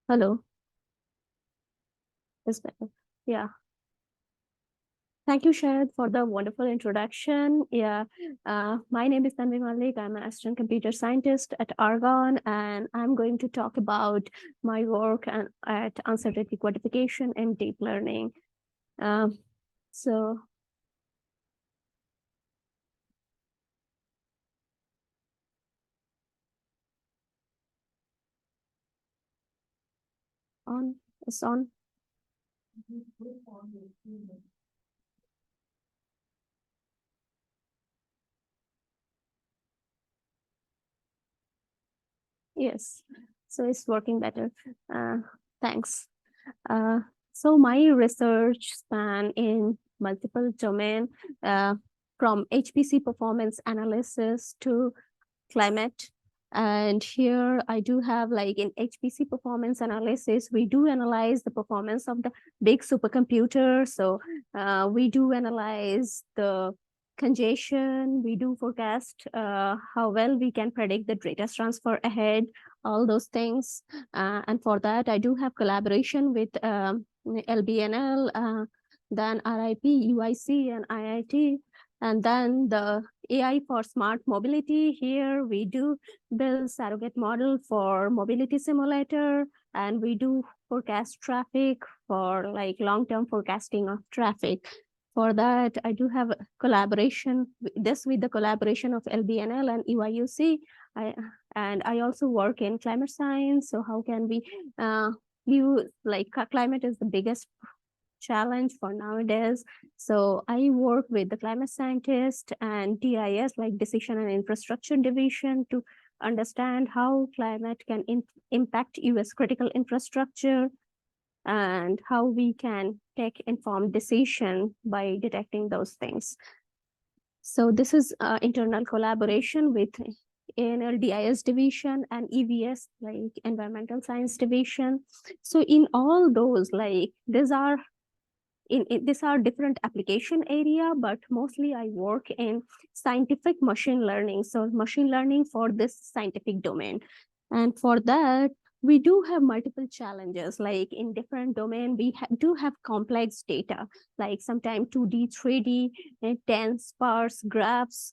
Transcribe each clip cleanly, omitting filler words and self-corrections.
Hello. Is better. Yeah. Thank you, Sharad, for the wonderful introduction. Yeah. My name is Tanwi Mallick. I'm an assistant computer scientist at Argonne, and I'm going to talk about my work at uncertainty quantification and deep learning. Um, so on, it's on. Yes. So it's working better. Uh, thanks. Uh, so my research span in multiple domain, uh, from HPC performance analysis to climate. And here I do have, like, in HPC performance analysis, we do analyze the performance of the big supercomputer. So we do analyze the congestion, we do forecast how well we can predict the data transfer ahead, all those things. And for that, I do have collaboration with LBNL, then RIP, UIC, and IIT. And then the AI for smart mobility. Here we do build surrogate model for mobility simulator, and we do forecast traffic for like long-term forecasting of traffic. For that, I do have a collaboration with the collaboration of LBNL and EYUC. And I also work in climate science. So how can we use, like, climate is the biggest challenge for nowadays. So I work with the climate scientist and DIS, like Decision and Infrastructure Division, to understand how climate can impact US critical infrastructure and how we can take informed decision by detecting those things. So this is internal collaboration with ANL DIS division and EVS, like Environmental Science Division. So in all those, like, these are different application area, but mostly I work in scientific machine learning. So machine learning for this scientific domain. And for that, we do have multiple challenges. Like in different domain, we do have complex data, like sometimes 2D, 3D, and dense, sparse graphs.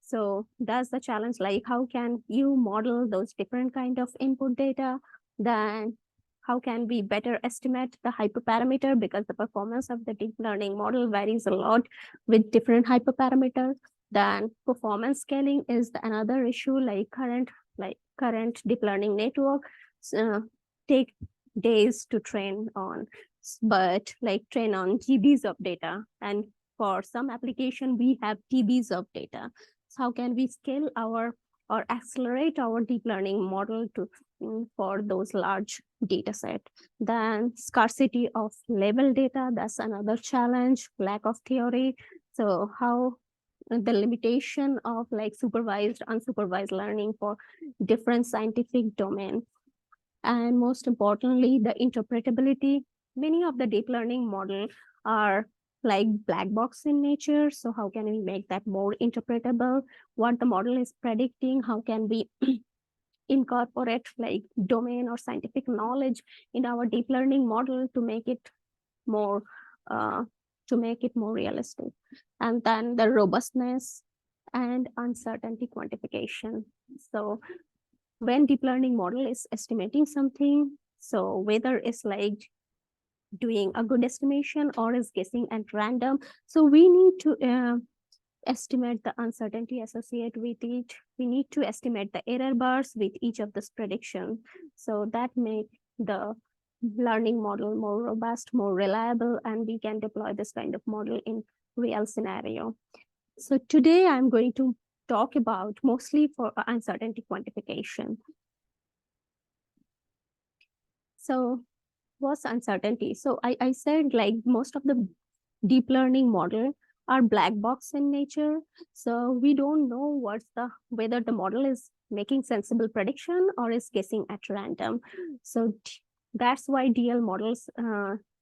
So that's the challenge. Like, how can you model those different kind of input data? Then how can we better estimate the hyperparameter, because the performance of the deep learning model varies a lot with different hyperparameters. Then performance scaling is another issue. Like current deep learning network take days to train on, but like train on GBs of data, and for some application we have TBs of data. So how can we scale our or accelerate our deep learning model to for those large data set? Then scarcity of label data, that's another challenge. Lack of theory. So how the limitation of like supervised, unsupervised learning for different scientific domain. And most importantly, the interpretability. Many of the deep learning model are like black box in nature. So how can we make that more interpretable? What the model is predicting, how can we incorporate like domain or scientific knowledge in our deep learning model to make it more uh, realistic? And then the robustness and uncertainty quantification. So when deep learning model is estimating something, so whether it's like doing a good estimation or is guessing at random, so we need to estimate the uncertainty associated with it. We need to estimate the error bars with each of this prediction. So that make the learning model more robust, more reliable, and we can deploy this kind of model in real scenario. So today I'm going to talk about mostly for uncertainty quantification. So what's uncertainty? So I said, like, most of the deep learning model are black box in nature. So we don't know whether the model is making sensible prediction or is guessing at random. So that's why DL models,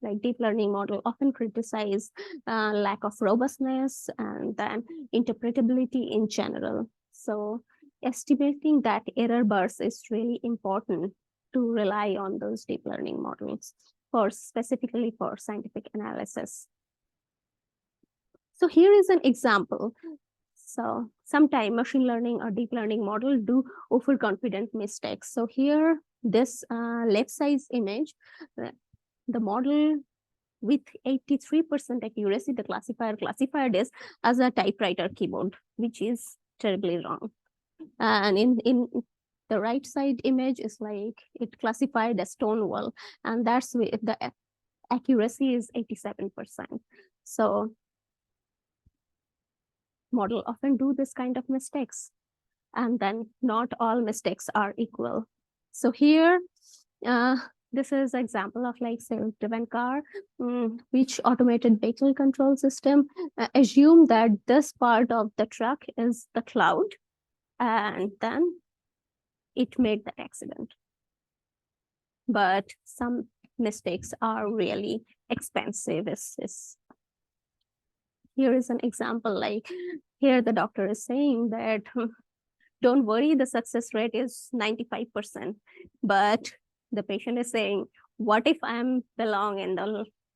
like deep learning model, often criticize lack of robustness and then interpretability in general. So estimating that error bars is really important to rely on those deep learning models for specifically for scientific analysis. So here is an example. So sometimes machine learning or deep learning model do overconfident mistakes. So here, this left side image, the model with 83% accuracy, the classifier classified this as a typewriter keyboard, which is terribly wrong. And in the right side image is like it classified as stone wall, and that's the accuracy is 87%. So model often do this kind of mistakes, and then not all mistakes are equal. So here, this is an example of like self-driven car, which automated vehicle control system assume that this part of the truck is the cloud, and then it made the accident. But some mistakes are really expensive. Here is an example, like here the doctor is saying that don't worry, the success rate is 95%. But the patient is saying, what if I'm belong in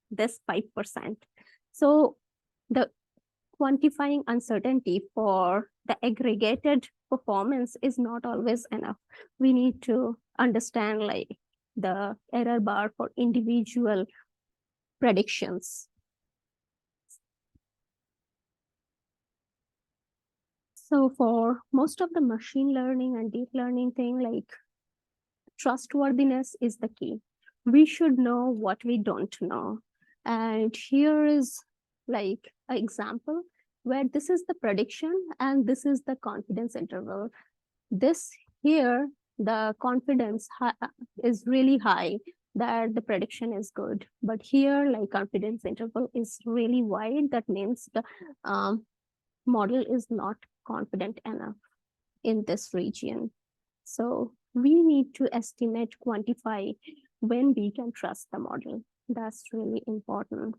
this 5%? So the quantifying uncertainty for the aggregated performance is not always enough. We need to understand like the error bar for individual predictions. So for most of the machine learning and deep learning thing, like trustworthiness is the key. We should know what we don't know. And here is like an example where this is the prediction and this is the confidence interval. This here, the confidence is really high that the prediction is good. But here, like confidence interval is really wide. That means the model is not confident enough in this region. So we need to estimate, quantify when we can trust the model. That's really important.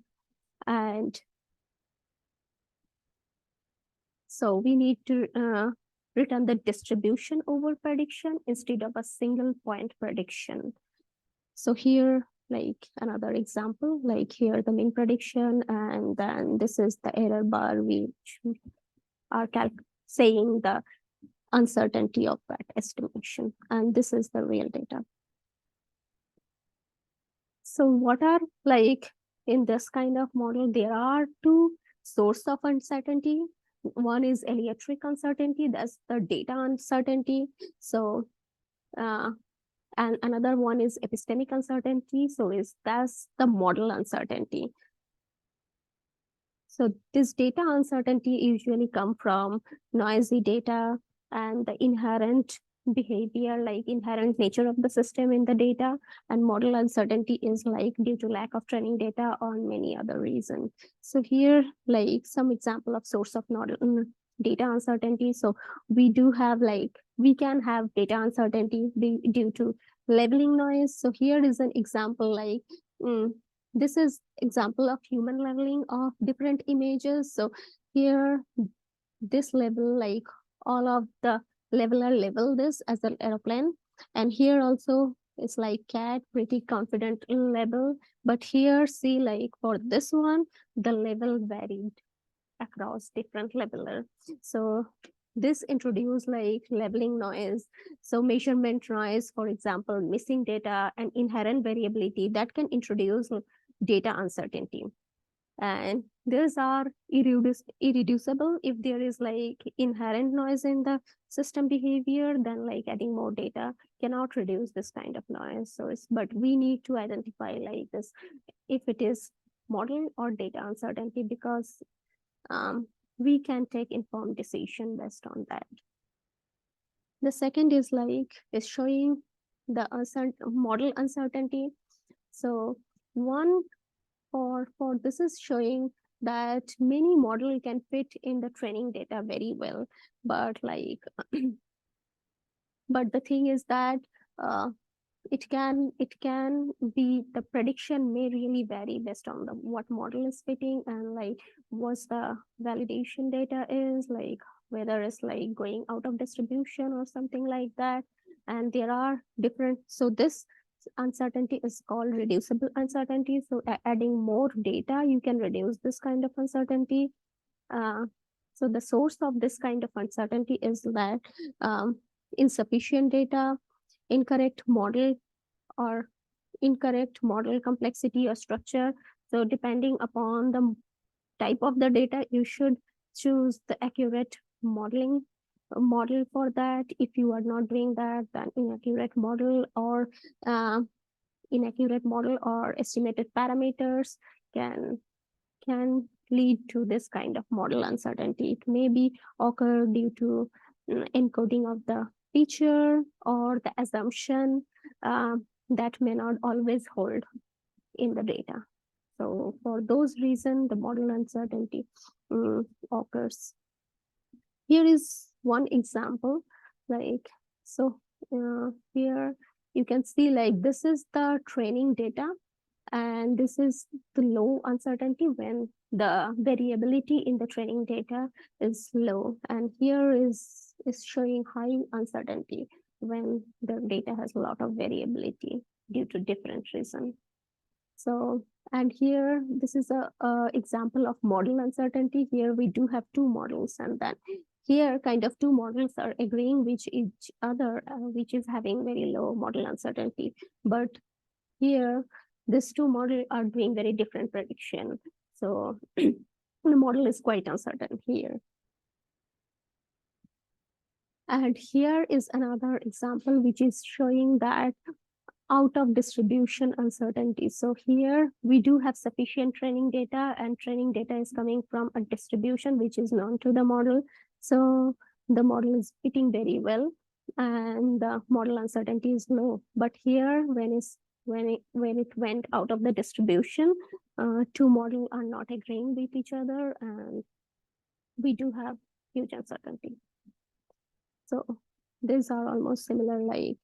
And so we need to return the distribution over prediction instead of a single point prediction. So here, like another example, like here the mean prediction, and then this is the error bar, which are saying the uncertainty of that estimation. And this is the real data. So what are like in this kind of model, there are two sources of uncertainty. One is allometric uncertainty, that's the data uncertainty. So, and another one is epistemic uncertainty. So that's the model uncertainty. So this data uncertainty usually come from noisy data and the inherent behavior, like inherent nature of the system in the data, and model uncertainty is like due to lack of training data or many other reasons. So here, like some example of source of data uncertainty. So we do have like, we can have data uncertainty due to labeling noise. So here is an example like, this is example of human leveling of different images. So here, this level, like all of the leveler level this as an airplane. And here also it's like cat, pretty confident level. But here, see, like for this one, the level varied across different leveler. So this introduced like leveling noise. So measurement noise, for example, missing data and inherent variability that can introduce data uncertainty. And these are irreducible. If there is like inherent noise in the system behavior, then like adding more data cannot reduce this kind of noise. So but we need to identify like this, if it is model or data uncertainty, because we can take informed decision based on that. The second is like is showing the model uncertainty. So one for this is showing that many model can fit in the training data very well, but like but the thing is that it can be, the prediction may really vary based on the what model is fitting and like what's the validation data is, like whether it's like going out of distribution or something like that. And there are different, so this uncertainty is called reducible uncertainty. So adding more data, you can reduce this kind of uncertainty. So the source of this kind of uncertainty is that insufficient data, incorrect model, or incorrect model complexity or structure. So depending upon the type of the data, you should choose the accurate modeling model for that. If you are not doing that, then inaccurate model or estimated parameters can lead to this kind of model uncertainty. It may be occur due to encoding of the feature or the assumption that may not always hold in the data. So for those reasons, the model uncertainty occurs. Here is one example, like, so here you can see like this is the training data, and this is the low uncertainty when the variability in the training data is low. And here is showing high uncertainty when the data has a lot of variability due to different reasons. So, and here, this is a example of model uncertainty. Here we do have two models, and then here kind of two models are agreeing with each other, which is having very low model uncertainty. But here, these two models are doing very different prediction. So the model is quite uncertain here. And here is another example, which is showing that out of distribution uncertainty. So here we do have sufficient training data, and training data is coming from a distribution which is known to the model. So the model is fitting very well, and the model uncertainty is low. But here, when it went out of the distribution, two models are not agreeing with each other, and we do have huge uncertainty. So these are almost similar, like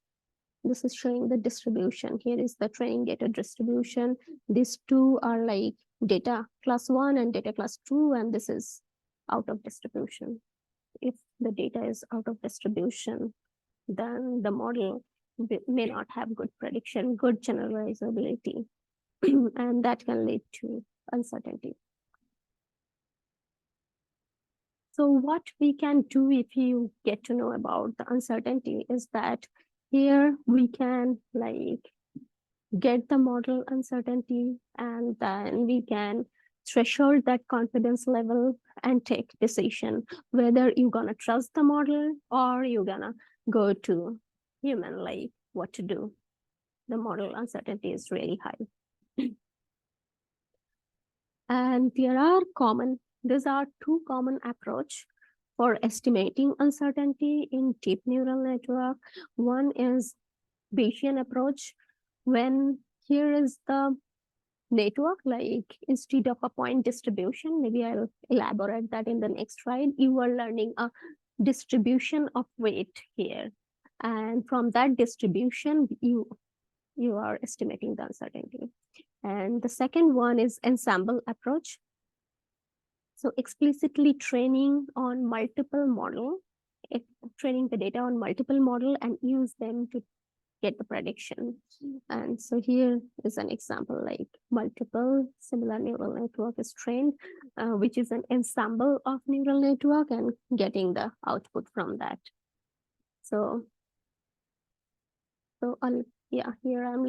this is showing the distribution. Here is the training data distribution. These two are like data class 1 and data class 2, and this is out of distribution. If the data is out of distribution, then the model may not have good prediction, good generalizability, and that can lead to uncertainty. So what we can do if you get to know about the uncertainty is that here we can like get the model uncertainty, and then we can threshold that confidence level and take decision whether you're gonna trust the model or you're gonna go to human, like what to do. The model uncertainty is really high. And these are two common approach for estimating uncertainty in deep neural network. One is Bayesian approach, when here is the network, like instead of a point distribution, maybe I'll elaborate that in the next slide. You are learning a distribution of weight here. And from that distribution, you are estimating the uncertainty. And the second one is ensemble approach. So explicitly training on multiple model, training the data on multiple model and use them to get the prediction. And so here is an example, like multiple similar neural network is trained, which is an ensemble of neural network, and getting the output from that. So yeah, here I'm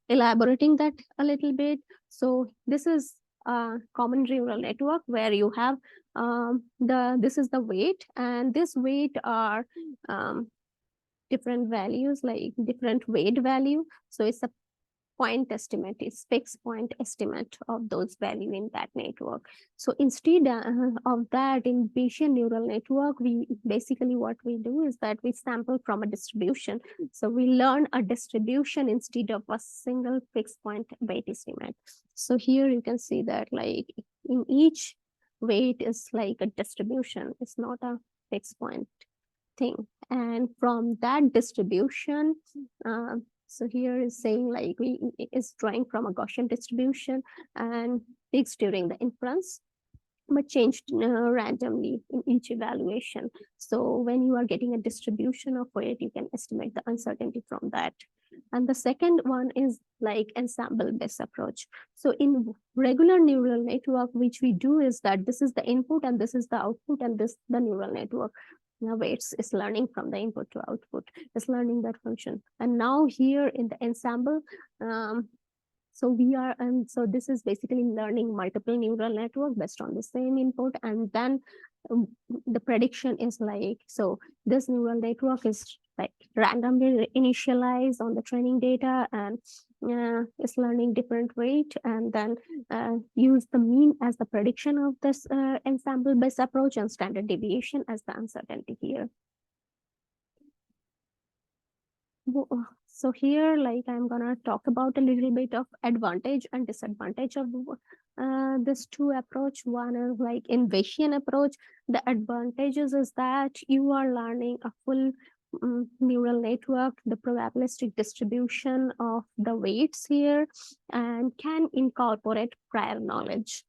elaborating that a little bit. So this is a common neural network where you have this is the weight, and this weight are different values, like different weight value. So it's a point estimate, it's fixed point estimate of those value in that network. So instead of that, in Bayesian neural network, we basically what we do is that we sample from a distribution. So we learn a distribution instead of a single fixed point weight estimate. So here you can see that like in each weight is like a distribution, it's not a fixed point thing. And from that distribution, so here is saying like is drawing from a Gaussian distribution and fixed during the inference. but changed randomly in each evaluation. So when you are getting a distribution of weight, you can estimate the uncertainty from that. And the second one is like ensemble-based approach. So in regular neural network, which we do is that this is the input and this is the output, and this the neural network. Now it's learning from the input to output. It's learning that function. And now here in the ensemble, so this is basically learning multiple neural network based on the same input, and then the prediction is like, so this neural network is like randomly initialized on the training data, and is learning different weight, and then use the mean as the prediction of this ensemble based approach, and standard deviation as the uncertainty here. So here, like, I'm gonna talk about a little bit of advantage and disadvantage of this two approach. One is like in Bayesian approach, the advantages is that you are learning a full neural network, the probabilistic distribution of the weights here, and can incorporate prior knowledge.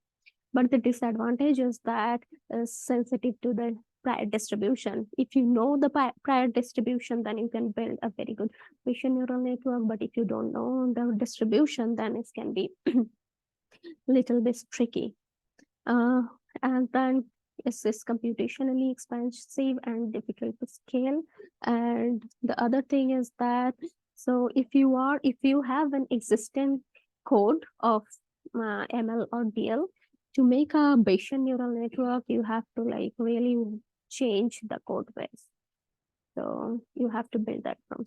But the disadvantage is that is sensitive to the prior distribution. If you know the prior distribution, then you can build a very good Bayesian neural network. But if you don't know the distribution, then it can be a little bit tricky. And then it's computationally expensive and difficult to scale. And the other thing is that, so if you have an existing code of ML or DL, to make a Bayesian neural network, you have to like really change the code base. So you have to build that from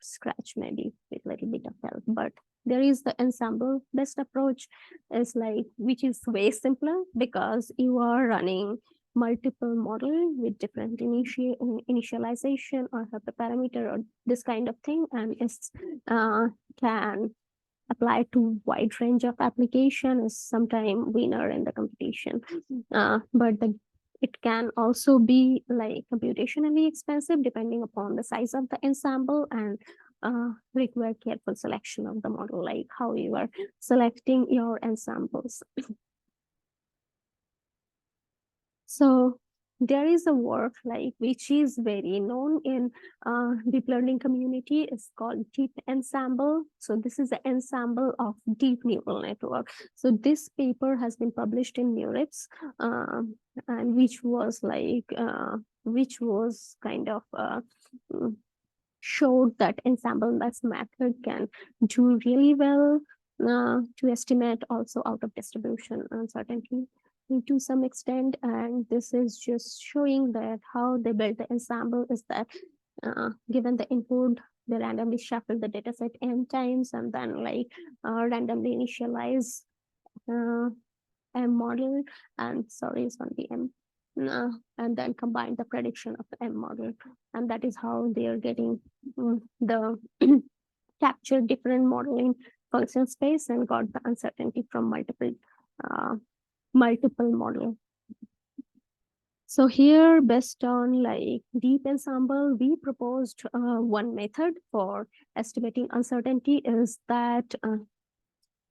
scratch, maybe with a little bit of help. But there is the ensemble based approach, is like, which is way simpler because you are running multiple model with different initialization or hyperparameter or this kind of thing, and it's can apply to wide range of application, is sometime winner in the competition. But it can also be like computationally expensive depending upon the size of the ensemble, and require careful selection of the model, like how you are selecting your ensembles. So there is a work like which is very known in deep learning community. It's called deep ensemble. So this is an ensemble of deep neural network. So this paper has been published in NeurIPS, and which was kind of showed that ensemble-based method can do really well to estimate also out of distribution uncertainty to some extent. And this is just showing that how they built the ensemble is that given the input, they randomly shuffle the data set n times, and then like randomly initialize M model, and sorry, it's only M, and then combine the prediction of the M model, and that is how they are getting the capture different modeling function space and got the uncertainty from multiple model. So here, based on like deep ensemble, we proposed one method for estimating uncertainty, is that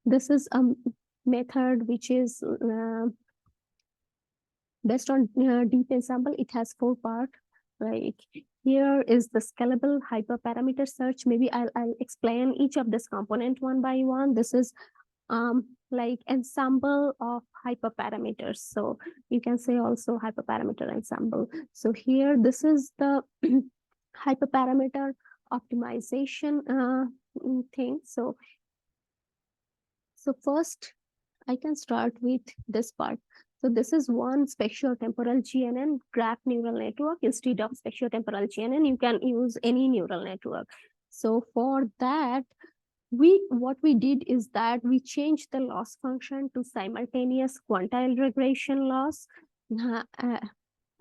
this is a method which is based on deep ensemble. It has 4 parts. Like here is the scalable hyperparameter search. Maybe I'll explain each of this component one by one. This is like ensemble of hyperparameters. So you can say also hyperparameter ensemble. So here, this is the hyperparameter optimization thing. So first, I can start with this part. So this is one spatiotemporal GNN graph neural network. Instead of spatiotemporal GNN, you can use any neural network. So for that, what we did is that we changed the loss function to simultaneous quantile regression loss.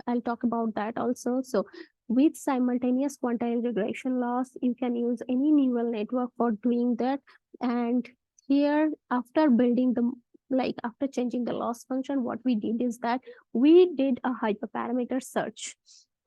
I'll talk about that also. So with simultaneous quantile regression loss, you can use any neural network for doing that. And here, after building the, like after changing the loss function, what we did is that we did a hyperparameter search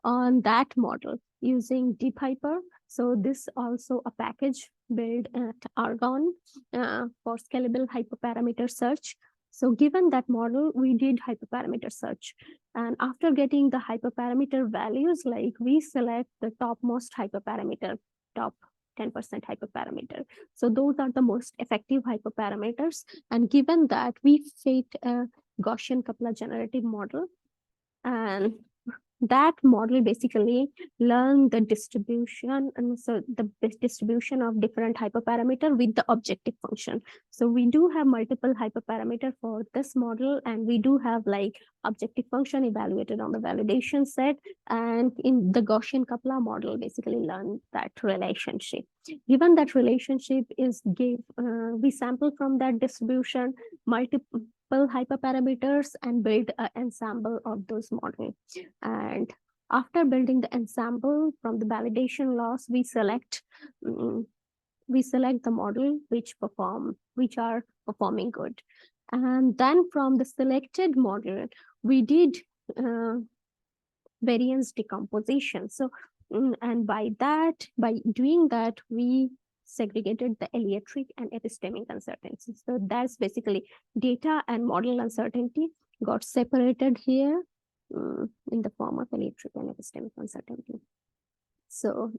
on that model using deep hyper. So this also a package built at Argonne for scalable hyperparameter search. So given that model, we did hyperparameter search. And after getting the hyperparameter values, like we select the topmost hyperparameter, top 10% hyperparameter. So those are the most effective hyperparameters. And given that, we fit a Gaussian coupler generative model, and that model basically learn the distribution, and so the distribution of different hyperparameter with the objective function. So we do have multiple hyperparameter for this model, and we do have like objective function evaluated on the validation set, and in the Gaussian coupler model basically learn that relationship. Given that relationship is we sample from that distribution multiple hyperparameters and build an ensemble of those models. And after building the ensemble from the validation loss, we select the model which are performing good. And then from the selected model, we did variance decomposition. So, and by doing that, we segregated the allometric and epistemic uncertainty. So that's basically data and model uncertainty got separated here in the form of allometric and epistemic uncertainty. So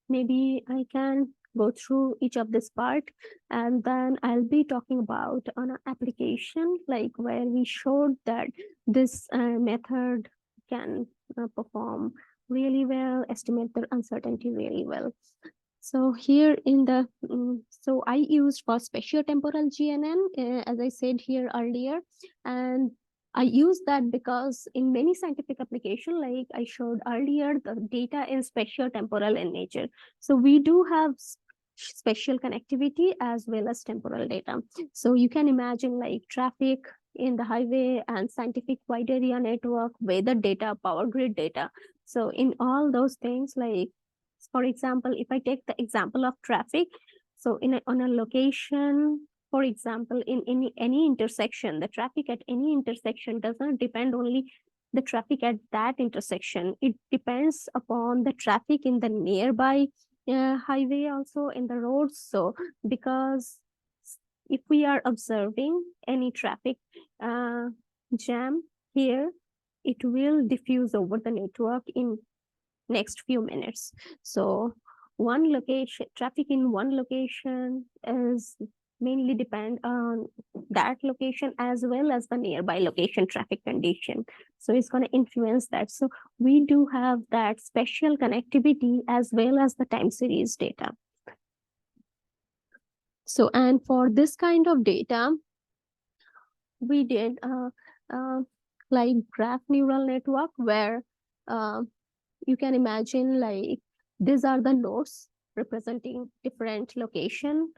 maybe I can go through each of this part, and then I'll be talking about on an application, like where we showed that this method can perform really well, estimate the uncertainty really well. So here in the, so I used for spatiotemporal GNN, as I said here earlier, and I use that because in many scientific applications, like I showed earlier, the data is spatiotemporal in nature. So we do have spatial connectivity as well as temporal data. So you can imagine like traffic in the highway and scientific wide area network, weather data, power grid data. So in all those things, like, for example, if I take the example of traffic, so on a location, for example, in any intersection, the traffic at any intersection does not depend only the traffic at that intersection. It depends upon the traffic in the nearby highway, also in the roads. So because if we are observing any traffic jam here, it will diffuse over the network in next few minutes. So one location, traffic in one location is mainly depend on that location as well as the nearby location traffic condition. So it's going to influence that. So we do have that spatial connectivity as well as the time series data. So, and for this kind of data, we did like graph neural network, where you can imagine like these are the nodes representing different location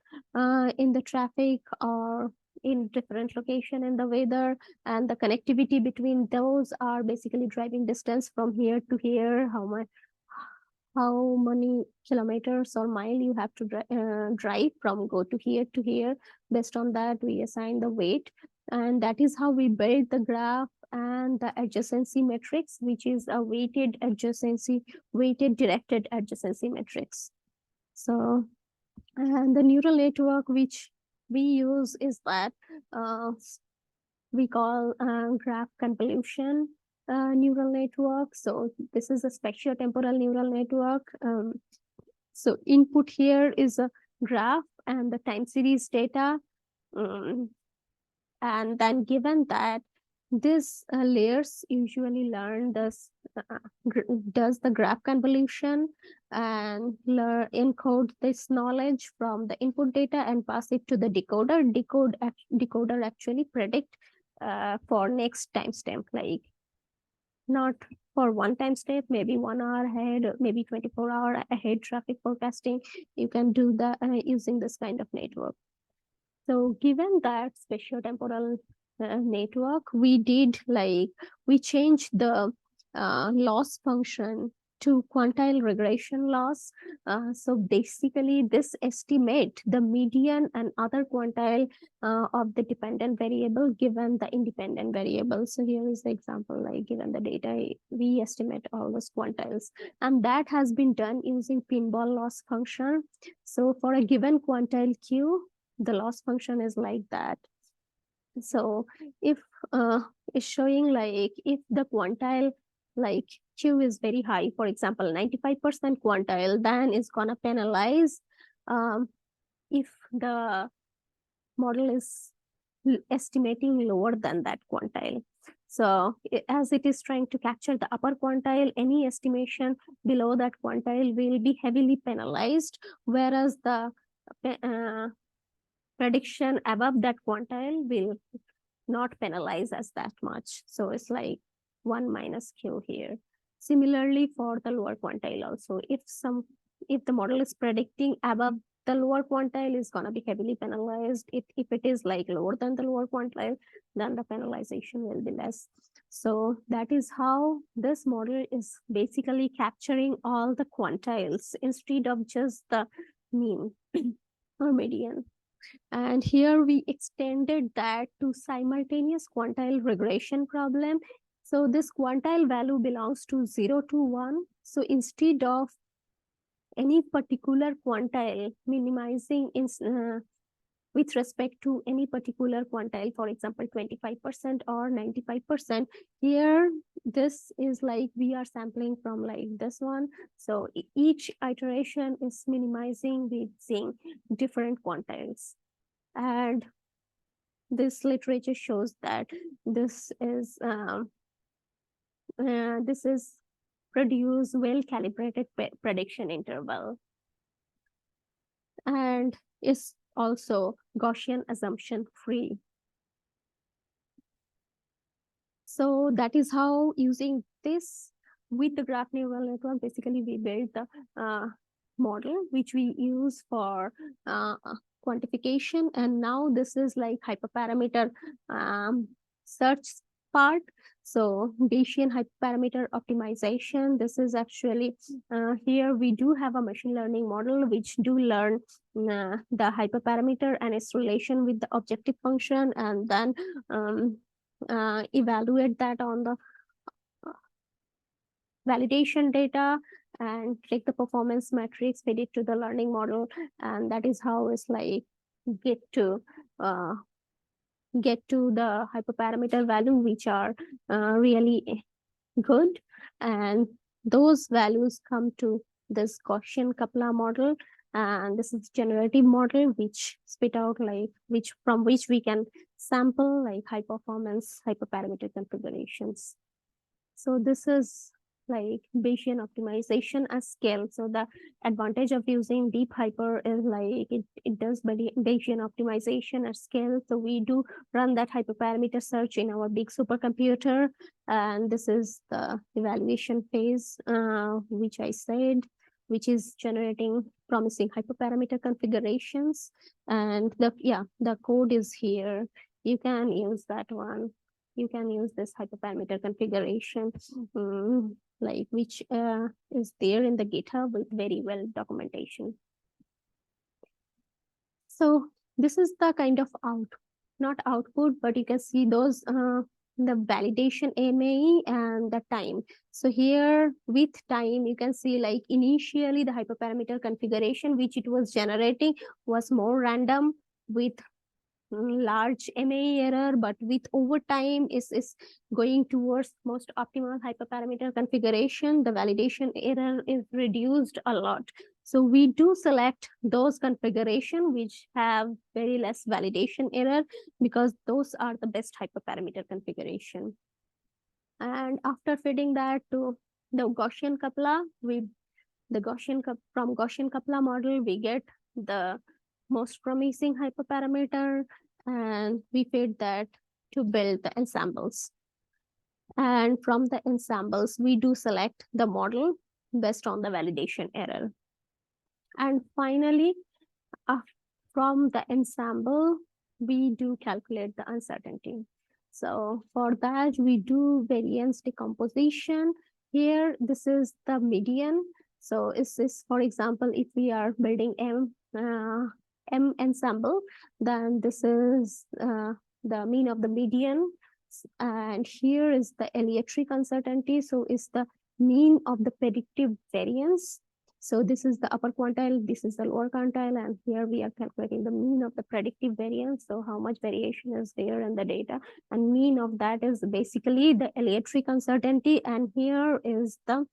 in the traffic or in different location in the weather, and the connectivity between those are basically driving distance from here to here, how many kilometers or mile you have to drive from go to here. Based on that, we assign the weight, and that is how we build the graph and the adjacency matrix, which is a weighted directed adjacency matrix. So, and the neural network which we use is that we call graph convolution neural network. So this is a spatiotemporal neural network. So input here is a graph and the time series data. And then given that this layers usually learn this, does the graph convolution and encode this knowledge from the input data and pass it to the decoder. Decoder actually predict for next timestamp, like not for one time step, maybe 1 hour ahead, maybe 24-hour ahead traffic forecasting. You can do that using this kind of network. So given that spatiotemporal network, we changed the loss function to quantile regression loss. So basically this estimate the median and other quantile of the dependent variable given the independent variable. So here is the example, like given the data, we estimate all those quantiles, and that has been done using pinball loss function. So for a given quantile Q, the loss function is like that. So if it's showing like if the quantile like Q is very high, for example, 95% quantile, then it's gonna penalize if the model is estimating lower than that quantile. So as it is trying to capture the upper quantile, any estimation below that quantile will be heavily penalized, whereas the prediction above that quantile will not penalize us that much. So it's like 1 minus Q here. Similarly for the lower quantile also, if the model is predicting above the lower quantile, is going to be heavily penalized. If it is like lower than the lower quantile, then the penalization will be less. So that is how this model is basically capturing all the quantiles instead of just the mean or median. And here we extended that to simultaneous quantile regression problem. So this quantile value belongs to 0 to 1. So instead of any particular quantile minimizing with respect to any particular quantile, for example, 25% or 95%, here this is like we are sampling from like this one. So each iteration is minimizing with seeing different quantiles. And this literature shows that this is produce well calibrated prediction interval, and is also Gaussian assumption free. So that is how, using this with the graph neural network, basically we build the model which we use for quantification. And now this is like hyperparameter search part. So Bayesian hyperparameter optimization, this is actually here we do have a machine learning model which do learn the hyperparameter and its relation with the objective function, and then evaluate that on the validation data and take the performance metrics, feed it to the learning model, and that is how it's like get to the hyperparameter value which are really good, and those values come to this Gaussian Kaplan model, and this is generative model which spit out like from which we can sample like high performance hyperparameter configurations. So this is like Bayesian optimization at scale. So the advantage of using deep hyper is like it does Bayesian optimization at scale. So we do run that hyperparameter search in our big supercomputer, and this is the evaluation phase, which I said, which is generating promising hyperparameter configurations. And the code is here. You can use that one. You can use this hyperparameter configuration, like which is there in the GitHub with very well documentation. So this is the kind of not output, but you can see those the validation MAE and the time. So here with time, you can see like initially the hyperparameter configuration which it was generating was more random with large MAE error, but with over time is going towards most optimal hyperparameter configuration. The validation error is reduced a lot. So we do select those configuration which have very less validation error, because those are the best hyperparameter configuration. And after feeding that to the Gaussian Kaplan, from Gaussian Kaplan model, we get the most promising hyperparameter, and we feed that to build the ensembles. And from the ensembles, we do select the model based on the validation error. And finally, from the ensemble, we do calculate the uncertainty. So for that, we do variance decomposition. Here, this is the median. So is this, for example, if we are building M ensemble, then this is the mean of the median. And here is the aleatoric uncertainty. So is the mean of the predictive variance. So this is the upper quantile, this is the lower quantile, and here we are calculating the mean of the predictive variance. So how much variation is there in the data, and mean of that is basically the aleatoric uncertainty, and here is the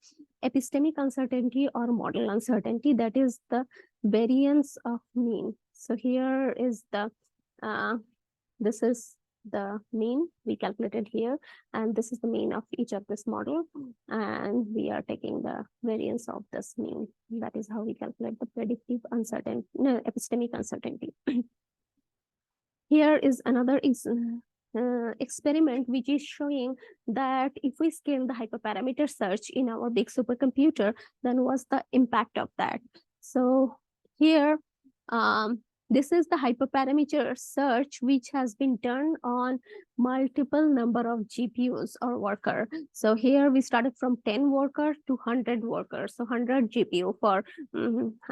epistemic uncertainty or model uncertainty, that is the variance of mean. So here is the this is the mean we calculated here, and this is the mean of each of this model, and we are taking the variance of this mean. That is how we calculate the predictive uncertainty, no, epistemic uncertainty. Here is another experiment which is showing that if we scale the hyperparameter search in our big supercomputer, then what's the impact of that? So here, this is the hyperparameter search which has been done on multiple number of GPUs or worker. So here we started from 10 workers to 100 workers, so 100 GPU for,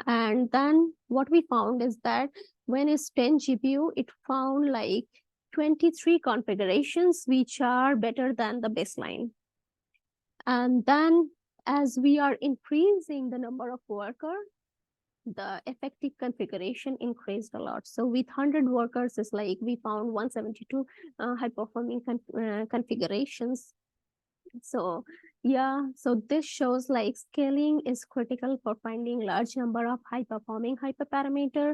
and then what we found is that when it's 10 GPU, it found like 23 configurations which are better than the baseline. And then as we are increasing the number of workers, the effective configuration increased a lot. So with 100 workers, it's like we found 172 high performing configurations. So yeah, so this shows like scaling is critical for finding large number of high performing hyperparameter.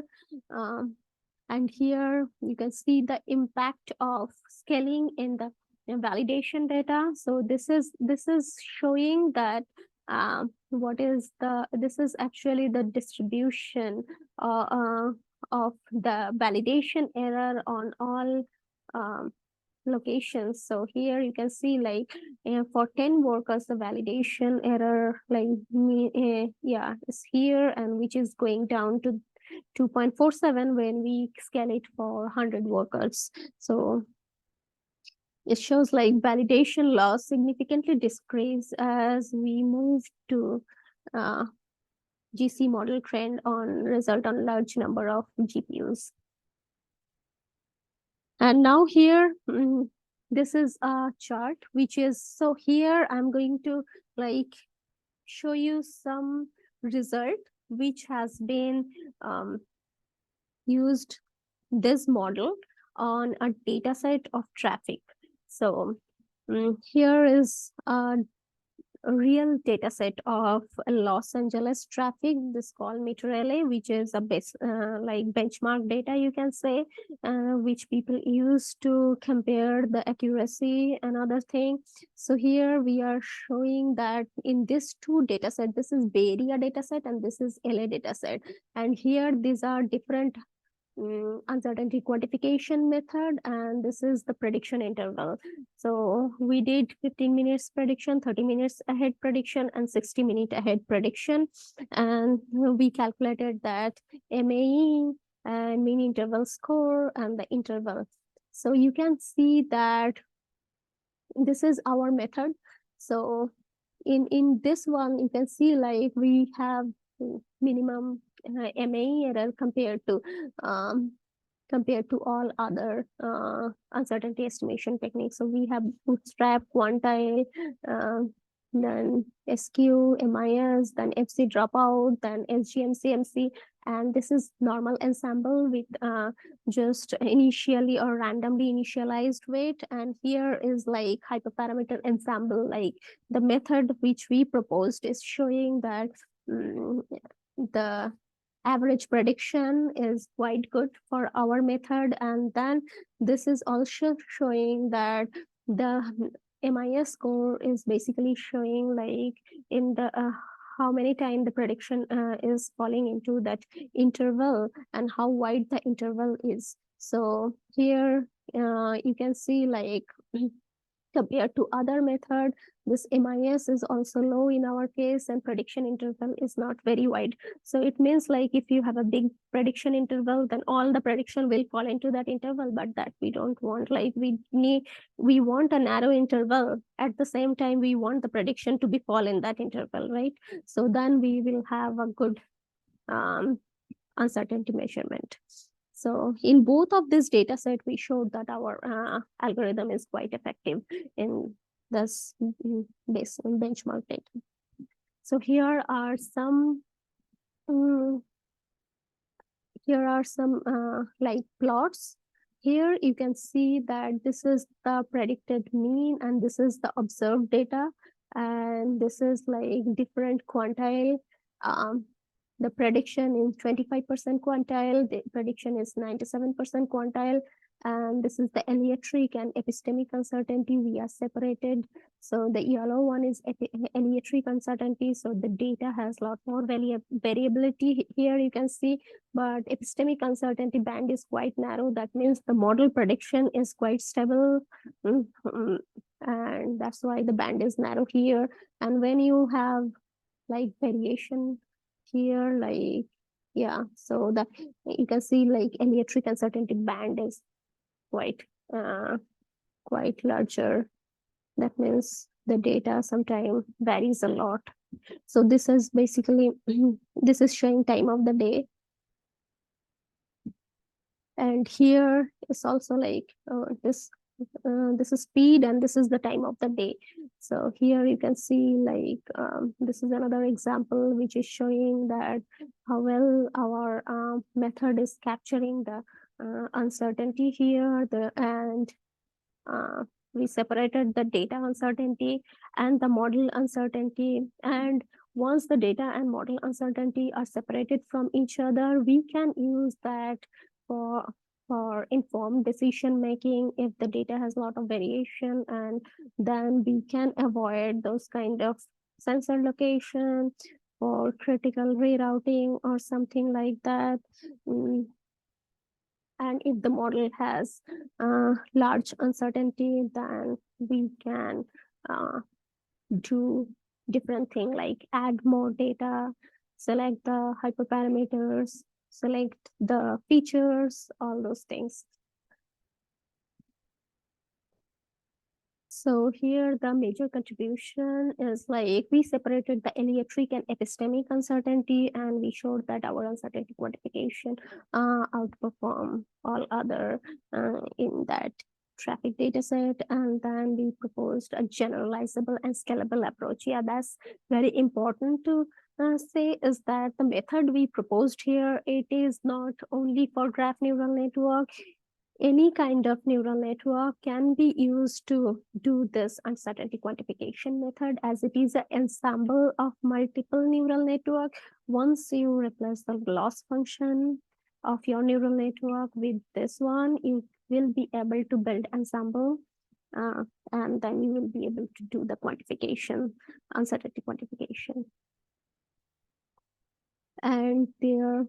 And here you can see the impact of scaling in the validation data. So this is showing that this is actually the distribution of the validation error on all locations. So here you can see like for 10 workers, the validation error like is here, and which is going down to 2.47 when we scale it for 100 workers. So it shows like validation loss significantly decrease as we move to GC model trend on result on large number of GPUs. And now here, this is a chart, which is, so here I'm going to like show you some result which has been used this model on a data set of traffic. So here is a real data set of Los Angeles traffic. This called NPRE, which is a base like benchmark data, you can say, which people use to compare the accuracy and other thing. So here we are showing that in this two data set, this is Bay Area data set and this is LA data set, and here these are different uncertainty quantification method, and this is the prediction interval. So we did 15 minutes prediction, 30 minutes ahead prediction, and 60-minute ahead prediction, and we calculated that MAE and mean interval score and the interval. So you can see that this is our method. So in this one, you can see like we have minimum MAE error compared to all other uncertainty estimation techniques. So we have bootstrap, quantile, then SQ, MIS, then FC dropout, then SGM, CMC, and this is normal ensemble with just initially or randomly initialized weight. And here is like hyperparameter ensemble, like the method which we proposed is showing that the average prediction is quite good for our method. And then this is also showing that the MIS score is basically showing like in the how many times the prediction is falling into that interval and how wide the interval is. So here you can see like compared to other method, this MIS is also low in our case, and prediction interval is not very wide. So it means like if you have a big prediction interval, then all the prediction will fall into that interval, but that we don't want. Like we want a narrow interval. At the same time, we want the prediction to be fall in that interval, right? So then we will have a good uncertainty measurement. So in both of this data set, we showed that our algorithm is quite effective in this benchmark data. So here are some Here are some like plots. Here you can see that this is the predicted mean and this is the observed data, and this is like different quantile. Um, the prediction is 25% quantile, the prediction is 97% quantile, and this is the aliotric and epistemic uncertainty. We are separated. So the yellow one is aliotric uncertainty. So the data has a lot more variability here, you can see, but epistemic uncertainty band is quite narrow. That means the model prediction is quite stable. And that's why the band is narrow here. And when you have like variation here, like, yeah, so that you can see like aliotric uncertainty band is quite uh, quite larger. That means the data sometimes varies a lot. So this is basically this is showing time of the day, and here is also like this is speed and this is the time of the day. So here you can see like this is another example which is showing that how well our method is capturing the uncertainty here, and uh, we separated the data uncertainty and the model uncertainty. And once the data and model uncertainty are separated from each other, we can use that for informed decision making if the data has a lot of variation, and then we can avoid those kind of sensor location or critical rerouting or something like that. And if the model has large uncertainty, then we can uh, do different thing like add more data, select the hyperparameters, select the features, all those things. So here the major contribution is like we separated the aliotric and epistemic uncertainty, and we showed that our uncertainty quantification outperform all other in that traffic data set. And then we proposed a generalizable and scalable approach. Yeah, that's very important to say, is that the method we proposed here, it is not only for graph neural network. Any kind of neural network can be used to do this uncertainty quantification method, as it is an ensemble of multiple neural network. Once you replace the loss function of your neural network with this one, you will be able to build ensemble, uh, and then you will be able to do the quantification, uncertainty quantification. And there,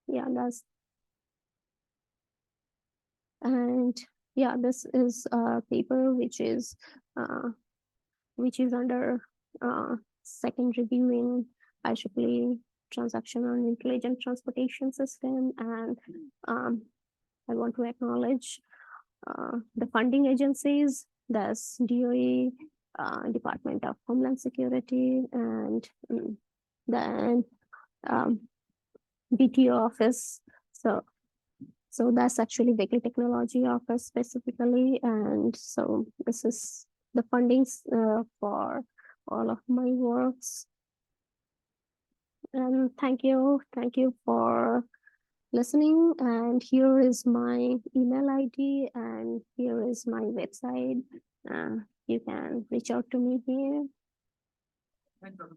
yeah, that's, and yeah, this is a paper which is under second review in IEEE Transaction on Intelligent Transportation System. And I want to acknowledge the funding agencies, that's DOE, Department of Homeland Security, and then BTO office. So that's actually Berkeley Technology Office specifically. And so this is the fundings for all of my works. And thank you for listening. And here is my email ID, and here is my website. You can reach out to me here.